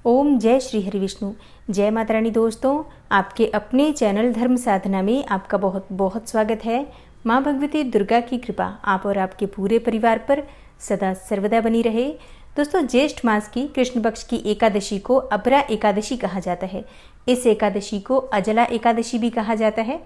ओम जय श्री हरि विष्णु। जय माता रानी। दोस्तों, आपके अपने चैनल धर्म साधना में आपका बहुत बहुत स्वागत है। माँ भगवती दुर्गा की कृपा आप और आपके पूरे परिवार पर सदा सर्वदा बनी रहे। दोस्तों, ज्येष्ठ मास की कृष्ण पक्ष की एकादशी को अपरा एकादशी कहा जाता है। इस एकादशी को अजला एकादशी भी कहा जाता है।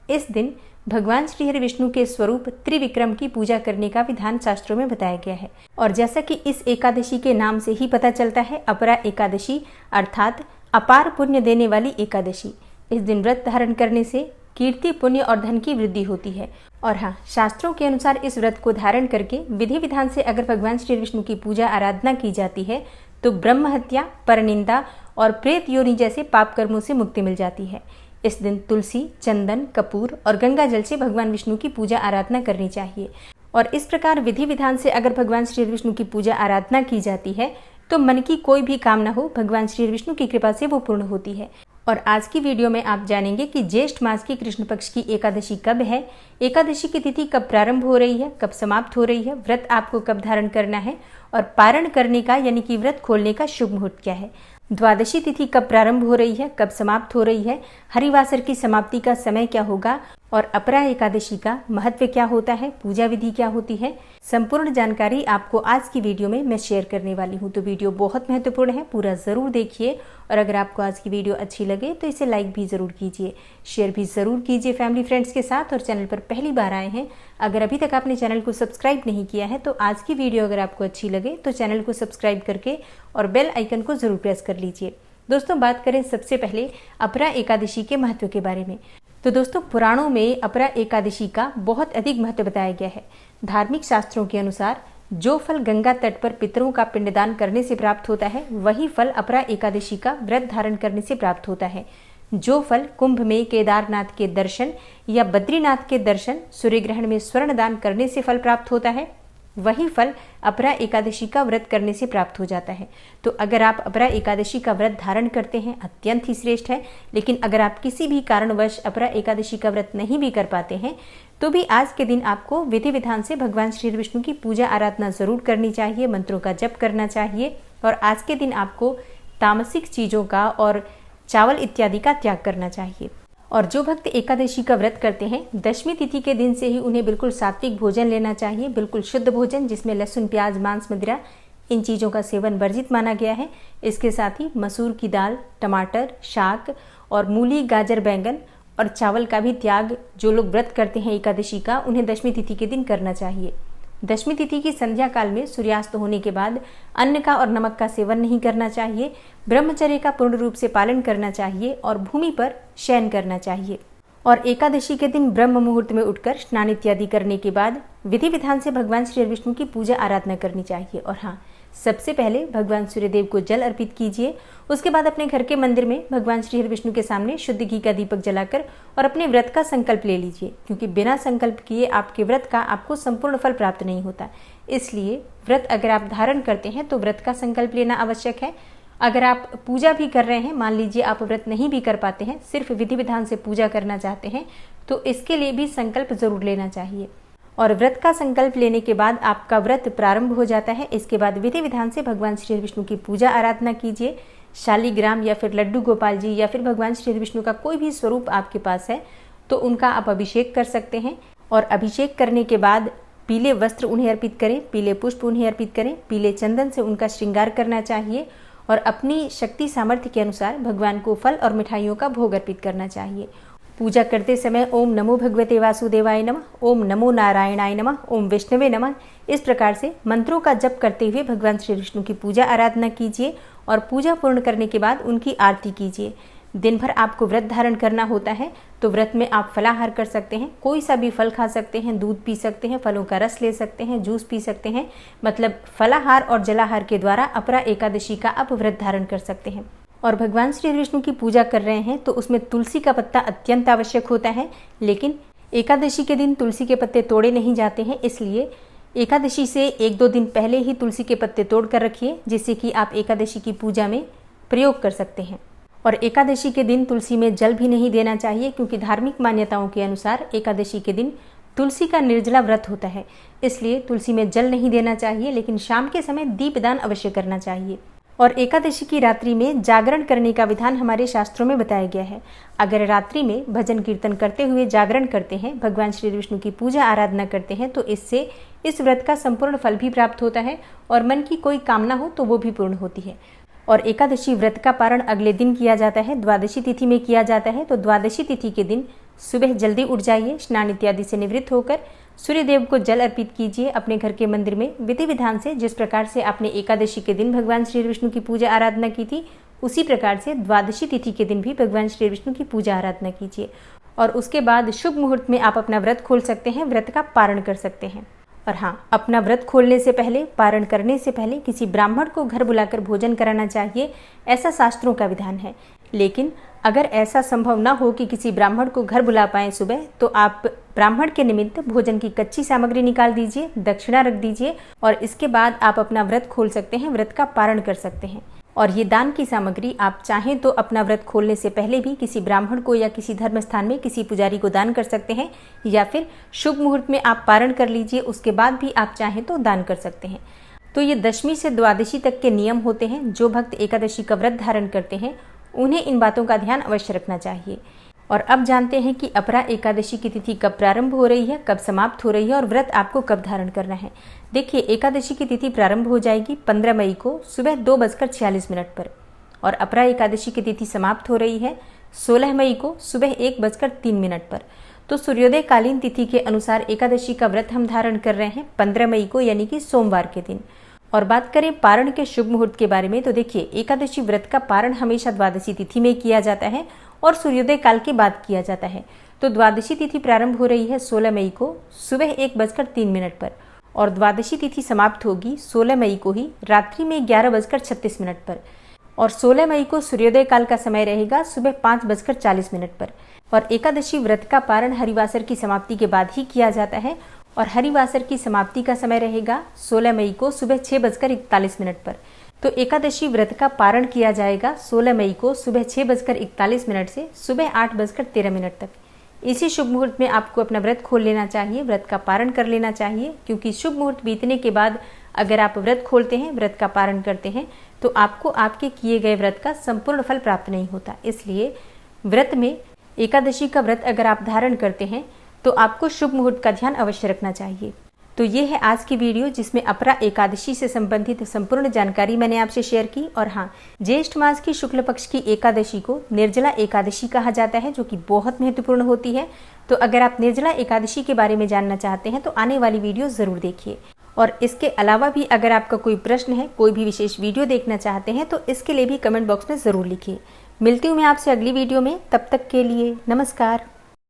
इस दिन भगवान श्री हरि विष्णु के स्वरूप त्रिविक्रम की पूजा करने का विधान शास्त्रों में बताया गया है। और जैसा कि इस एकादशी के नाम से ही पता चलता है, अपरा एकादशी अर्थात अपार पुण्य देने वाली एकादशी। इस दिन व्रत धारण करने से कीर्ति, पुण्य और धन की वृद्धि होती है। और हाँ, शास्त्रों के अनुसार इस व्रत को धारण करके विधि विधान से अगर भगवान श्री विष्णु की पूजा आराधना की जाती है तो ब्रह्म हत्या, परनिंदा और प्रेत योनि जैसे पाप कर्मों से मुक्ति मिल जाती है। इस दिन तुलसी, चंदन, कपूर और गंगा जल से भगवान विष्णु की पूजा आराधना करनी चाहिए। और इस प्रकार विधि विधान से अगर भगवान श्री विष्णु की पूजा आराधना की जाती है तो मन की कोई भी कामना हो, भगवान श्री विष्णु की कृपा से वो पूर्ण होती है। और आज की वीडियो में आप जानेंगे कि ज्येष्ठ मास की कृष्ण पक्ष की एकादशी कब है, एकादशी की तिथि कब प्रारंभ हो रही है, कब समाप्त हो रही है, व्रत आपको कब धारण करना है और पारण करने का यानी कि व्रत खोलने का शुभ मुहूर्त क्या है, द्वादशी तिथि कब प्रारंभ हो रही है, कब समाप्त हो रही है, हरिवासर की समाप्ति का समय क्या होगा और अपरा एकादशी का महत्व क्या होता है, पूजा विधि क्या होती है, संपूर्ण जानकारी आपको आज की वीडियो में मैं शेयर करने वाली हूँ। तो वीडियो बहुत महत्वपूर्ण है, पूरा जरूर देखिए। और अगर आपको आज की वीडियो अच्छी लगे तो इसे लाइक भी जरूर कीजिए, शेयर भी जरूर कीजिए फैमिली फ्रेंड्स के साथ। और चैनल पर पहली बार आए हैं, अगर अभी तक आपने चैनल को सब्सक्राइब नहीं किया है तो आज की वीडियो अगर आपको अच्छी लगे तो चैनल को सब्सक्राइब करके और बेल आइकन को जरूर प्रेस कर लीजिए। दोस्तों, बात करें सबसे पहले अपरा एकादशी के महत्व के बारे में। तो दोस्तों, पुराणों में अपरा एकादशी का बहुत अधिक महत्व बताया गया है। धार्मिक शास्त्रों के अनुसार जो फल गंगा तट पर पितरों का पिंडदान करने से प्राप्त होता है वही फल अपरा एकादशी का व्रत धारण करने से प्राप्त होता है। जो फल कुंभ में केदारनाथ के दर्शन या बद्रीनाथ के दर्शन, सूर्य ग्रहण में स्वर्ण दान करने से फल प्राप्त होता है वही फल अपरा एकादशी का व्रत करने से प्राप्त हो जाता है। तो अगर आप अपरा एकादशी का व्रत धारण करते हैं अत्यंत ही श्रेष्ठ है। लेकिन अगर आप किसी भी कारणवश अपरा एकादशी का व्रत नहीं भी कर पाते हैं तो भी आज के दिन आपको विधि विधान से भगवान श्री विष्णु की पूजा आराधना जरूर करनी चाहिए, मंत्रों का जप करना चाहिए। और आज के दिन आपको तामसिक चीज़ों का और चावल इत्यादि का त्याग करना चाहिए। और जो भक्त एकादशी का व्रत करते हैं दशमी तिथि के दिन से ही उन्हें बिल्कुल सात्विक भोजन लेना चाहिए, बिल्कुल शुद्ध भोजन जिसमें लहसुन, प्याज, मांस, मदिरा इन चीज़ों का सेवन वर्जित माना गया है। इसके साथ ही मसूर की दाल, टमाटर, शाक और मूली, गाजर, बैंगन और चावल का भी त्याग जो लोग व्रत करते हैं एकादशी का उन्हें दशमी तिथि के दिन करना चाहिए। दशमी तिथि की संध्या काल में सूर्यास्त होने के बाद अन्न का और नमक का सेवन नहीं करना चाहिए, ब्रह्मचर्य का पूर्ण रूप से पालन करना चाहिए और भूमि पर शयन करना चाहिए। और एकादशी के दिन ब्रह्म मुहूर्त में उठकर स्नान इत्यादि करने के बाद विधि विधान से भगवान श्री विष्णु की पूजा आराधना करनी चाहिए। और हाँ, सबसे पहले भगवान सूर्यदेव को जल अर्पित कीजिए। उसके बाद अपने घर के मंदिर में भगवान श्री विष्णु के सामने शुद्ध घी का दीपक जलाकर और अपने व्रत का संकल्प ले लीजिए, क्योंकि बिना संकल्प किए आपके व्रत का आपको संपूर्ण फल प्राप्त नहीं होता। इसलिए व्रत अगर आप धारण करते हैं तो व्रत का संकल्प लेना आवश्यक है। अगर आप पूजा भी कर रहे हैं, मान लीजिए आप व्रत नहीं भी कर पाते हैं, सिर्फ विधि विधान से पूजा करना चाहते हैं, तो इसके लिए भी संकल्प जरूर लेना चाहिए। और व्रत का संकल्प लेने के बाद आपका व्रत प्रारंभ हो जाता है। इसके बाद विधि विधान से भगवान श्री विष्णु की पूजा आराधना कीजिए। शालिग्राम या फिर लड्डू गोपाल जी या फिर भगवान श्री विष्णु का कोई भी स्वरूप आपके पास है तो उनका आप अभिषेक कर सकते हैं। और अभिषेक करने के बाद पीले वस्त्र उन्हें अर्पित करें, पीले पुष्प उन्हें अर्पित करें, पीले चंदन से उनका श्रृंगार करना चाहिए और अपनी शक्ति सामर्थ्य के अनुसार भगवान को फल और मिठाइयों का भोग अर्पित करना चाहिए। पूजा करते समय ओम नमो भगवते वासुदेवाय नमः, ओम नमो नारायणाय नमः, ओम विष्णवे नमः, इस प्रकार से मंत्रों का जप करते हुए भगवान श्री विष्णु की पूजा आराधना कीजिए। और पूजा पूर्ण करने के बाद उनकी आरती कीजिए। दिन भर आपको व्रत धारण करना होता है तो व्रत में आप फलाहार कर सकते हैं, कोई सा भी फल खा सकते हैं, दूध पी सकते हैं, फलों का रस ले सकते हैं, जूस पी सकते हैं। मतलब फलाहार और जलाहार के द्वारा अपरा एकादशी का आप व्रत धारण कर सकते हैं। और भगवान श्री विष्णु की पूजा कर रहे हैं तो उसमें तुलसी का पत्ता अत्यंत आवश्यक होता है। लेकिन एकादशी के दिन तुलसी के पत्ते तोड़े नहीं जाते हैं, इसलिए एकादशी से 1-2 दिन पहले ही तुलसी के पत्ते तोड़ कर रखिए, जिससे कि आप एकादशी की पूजा में प्रयोग कर सकते हैं। और एकादशी के दिन तुलसी में जल भी नहीं देना चाहिए, क्योंकि धार्मिक मान्यताओं के अनुसार एकादशी के दिन तुलसी का निर्जला व्रत होता है, इसलिए तुलसी में जल नहीं देना चाहिए। लेकिन शाम के समय दीपदान अवश्य करना चाहिए। और एकादशी की रात्रि में जागरण करने का विधान हमारे शास्त्रों में बताया गया है। अगर रात्रि में भजन कीर्तन करते हुए जागरण करते हैं, भगवान श्री विष्णु की पूजा आराधना करते हैं, तो इससे इस व्रत का संपूर्ण फल भी प्राप्त होता है और मन की कोई कामना हो तो वो भी पूर्ण होती है। और एकादशी व्रत का पारण अगले दिन किया जाता है, द्वादशी तिथि में किया जाता है। तो द्वादशी तिथि के दिन सुबह जल्दी उठ जाइए, स्नान इत्यादि से निवृत्त होकर सूर्य देव को जल अर्पित कीजिए अपने घर के मंदिर में विधि विधान से। जिस प्रकार से आपने एकादशी के दिन भगवान श्री विष्णु की पूजा आराधना की थी, उसी प्रकार से द्वादशी तिथि के दिन भी भगवान श्री विष्णु की पूजा आराधना कीजिए। और उसके बाद शुभ मुहूर्त में आप अपना व्रत खोल सकते हैं, व्रत का पारण कर सकते हैं। और हाँ, अपना व्रत खोलने से पहले, पारण करने से पहले किसी ब्राह्मण को घर बुलाकर भोजन कराना चाहिए, ऐसा शास्त्रों का विधान है। लेकिन अगर ऐसा संभव ना हो कि किसी ब्राह्मण को घर बुला पाएं सुबह, तो आप ब्राह्मण के निमित्त भोजन की कच्ची सामग्री निकाल दीजिए, दक्षिणा रख दीजिए और इसके बाद आप अपना व्रत खोल सकते हैं, व्रत का पारण कर सकते हैं। और ये दान की सामग्री आप चाहें तो अपना व्रत खोलने से पहले भी किसी ब्राह्मण को या किसी धर्म स्थान में किसी पुजारी को दान कर सकते हैं, या फिर शुभ मुहूर्त में आप पारण कर लीजिए, उसके बाद भी आप चाहें तो दान कर सकते हैं। तो ये दशमी से द्वादशी तक के नियम होते हैं। जो भक्त एकादशी का व्रत धारण करते हैं उन्हें इन बातों का ध्यान अवश्य रखना चाहिए। और अब जानते हैं कि अपरा एकादशी की तिथि कब प्रारंभ हो रही है, कब समाप्त हो रही है और व्रत आपको कब धारण करना है। देखिए, एकादशी की तिथि प्रारंभ हो जाएगी 15 मई को सुबह 2:46 पर और अपरा एकादशी की तिथि समाप्त हो रही है 16 मई को सुबह 1:03 पर। तो सूर्योदय कालीन तिथि के अनुसार एकादशी का व्रत हम धारण कर रहे हैं 15 मई को, यानी कि सोमवार के दिन। और बात करें पारण के शुभ मुहूर्त के बारे में, तो देखिए, एकादशी व्रत का पारण हमेशा द्वादशी तिथि में किया जाता है और सूर्योदय काल के बाद किया जाता है। तो द्वादशी तिथि प्रारंभ हो रही है 16 मई को सुबह 1:03 पर और द्वादशी तिथि समाप्त होगी 16 मई को ही रात्रि में 11:36 पर। और 16 मई को सूर्योदय काल का समय रहेगा सुबह 5:40 पर। और एकादशी व्रत का पारण हरिवासर की समाप्ति के बाद ही किया जाता है और हरिवासर की समाप्ति का समय रहेगा 16 मई को सुबह 6:41 पर। तो एकादशी व्रत का पारण किया जाएगा 16 मई को सुबह 6:41 से सुबह 8:13 तक। इसी शुभ मुहूर्त में आपको अपना व्रत खोल लेना चाहिए, व्रत का पारण कर लेना चाहिए, क्योंकि शुभ मुहूर्त बीतने के बाद अगर आप व्रत खोलते हैं, व्रत का पारण करते हैं, तो आपको आपके किए गए व्रत का संपूर्ण फल प्राप्त नहीं होता। इसलिए व्रत में, एकादशी का व्रत अगर आप धारण करते हैं तो आपको शुभ मुहूर्त का ध्यान अवश्य रखना चाहिए। तो ये है आज की वीडियो, जिसमें अपरा एकादशी से संबंधित संपूर्ण जानकारी मैंने आपसे शेयर की। और हाँ, ज्येष्ठ मास की शुक्ल पक्ष की एकादशी को निर्जला एकादशी कहा जाता है, जो कि बहुत महत्वपूर्ण होती है। तो अगर आप निर्जला एकादशी के बारे में जानना चाहते हैं तो आने वाली वीडियो जरूर देखिए। और इसके अलावा भी अगर आपका कोई प्रश्न है, कोई भी विशेष वीडियो देखना चाहते हैं, तो इसके लिए भी कमेंट बॉक्स में जरूर लिखिए। मिलती हूँ मैं आपसे अगली वीडियो में, तब तक के लिए नमस्कार।